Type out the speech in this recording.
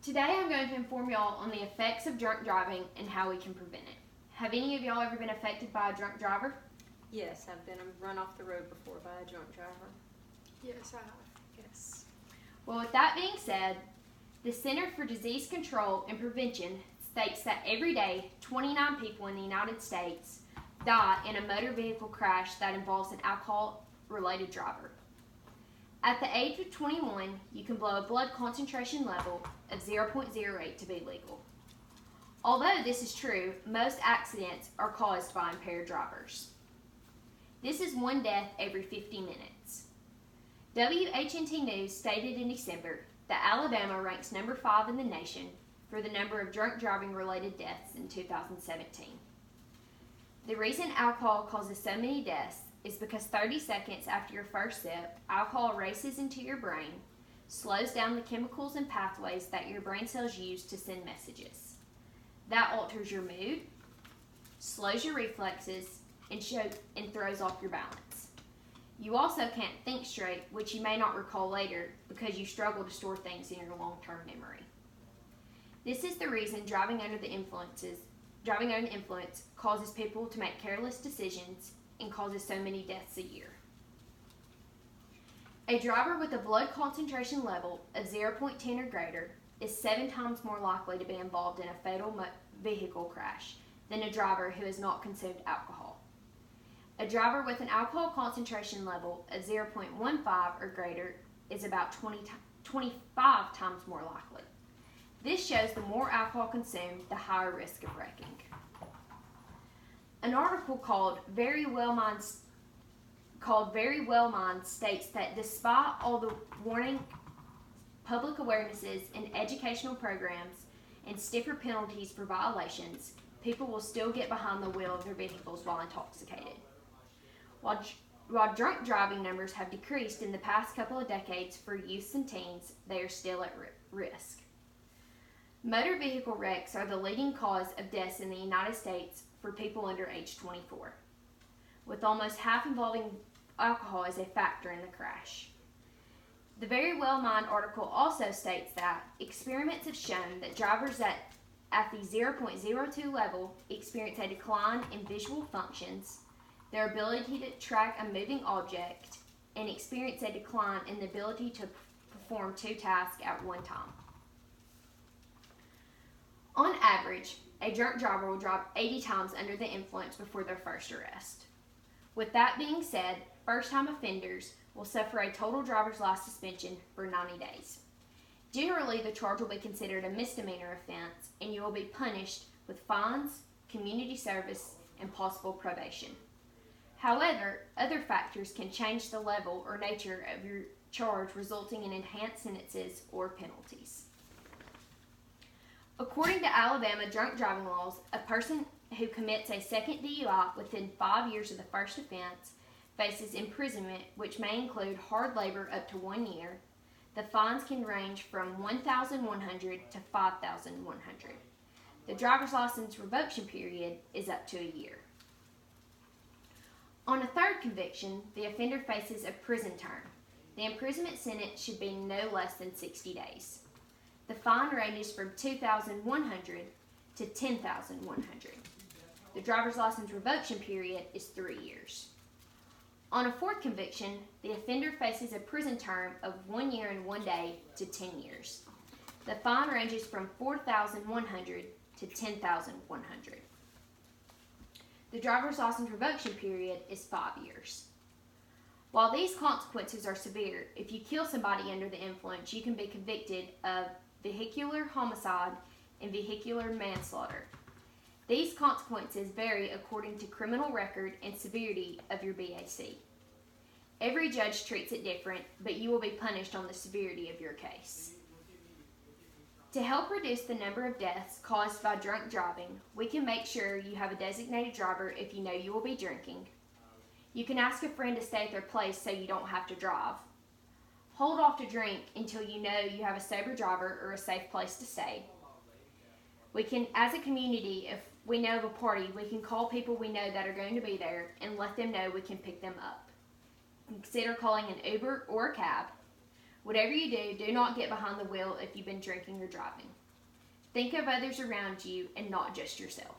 Today I'm going to inform y'all on the effects of drunk driving and how we can prevent it. Have any of y'all ever been affected by a drunk driver? Yes, I've been run off the road before by a drunk driver. Yes, I have. Yes. Well, with that being said, the Center for Disease Control and Prevention states that every day 29 people in the United States die in a motor vehicle crash that involves an alcohol-related driver. At the age of 21, you can blow a blood concentration level of 0.08 to be legal. Although this is true, most accidents are caused by impaired drivers. This is one death every 50 minutes. WHNT News stated in December that Alabama ranks number 5 in the nation for the number of drunk driving related deaths in 2017. The reason alcohol causes so many deaths is because 30 seconds after your first sip, alcohol races into your brain, slows down the chemicals and pathways that your brain cells use to send messages. That alters your mood, slows your reflexes, and throws off your balance. You also can't think straight, which you may not recall later because you struggle to store things in your long-term memory. This is the reason driving under the influence causes people to make careless decisions and causes so many deaths a year. A driver with a blood concentration level of 0.10 or greater is 7 times more likely to be involved in a fatal vehicle crash than a driver who has not consumed alcohol. A driver with an alcohol concentration level of 0.15 or greater is about 25 times more likely. This shows the more alcohol consumed, the higher risk of wrecking. An article called Very Well Minds states that despite all the warning, public awarenesses, and educational programs and stiffer penalties for violations, people will still get behind the wheel of their vehicles while intoxicated. While drunk driving numbers have decreased in the past couple of decades for youths and teens, they are still at risk. Motor vehicle wrecks are the leading cause of deaths in the United States for people under age 24, with almost half involving alcohol as a factor in the crash. The Very Well Mind article also states that experiments have shown that drivers at the 0.02 level experience a decline in visual functions, their ability to track a moving object, and experience a decline in the ability to perform 2 tasks at one time. On average, a drunk driver will drive 80 times under the influence before their first arrest. With that being said, first-time offenders will suffer a total driver's license suspension for 90 days. Generally, the charge will be considered a misdemeanor offense, and you will be punished with fines, community service, and possible probation. However, other factors can change the level or nature of your charge, resulting in enhanced sentences or penalties. According to Alabama drunk driving laws, a person who commits a second DUI within 5 years of the first offense faces imprisonment, which may include hard labor up to 1 year. The fines can range from $1,100 to $5,100. The driver's license revocation period is up to a year. On a third conviction, the offender faces a prison term. The imprisonment sentence should be no less than 60 days. The fine ranges from $2,100 to $10,100. The driver's license revocation period is 3 years. On a fourth conviction, the offender faces a prison term of 1 year and 1 day to 10 years. The fine ranges from $4,100 to $10,100. The driver's license revocation period is 5 years. While these consequences are severe, if you kill somebody under the influence, you can be convicted of vehicular homicide and vehicular manslaughter. These consequences vary according to criminal record and severity of your BAC. Every judge treats it different, but you will be punished on the severity of your case. To help reduce the number of deaths caused by drunk driving, we can make sure you have a designated driver if you know you will be drinking. You can ask a friend to stay at their place so you don't have to drive. Hold off to drink until you know you have a sober driver or a safe place to stay. We can, as a community, if we know of a party, we can call people we know that are going to be there and let them know we can pick them up. Consider calling an Uber or a cab. Whatever you do, do not get behind the wheel if you've been drinking or driving. Think of others around you and not just yourself.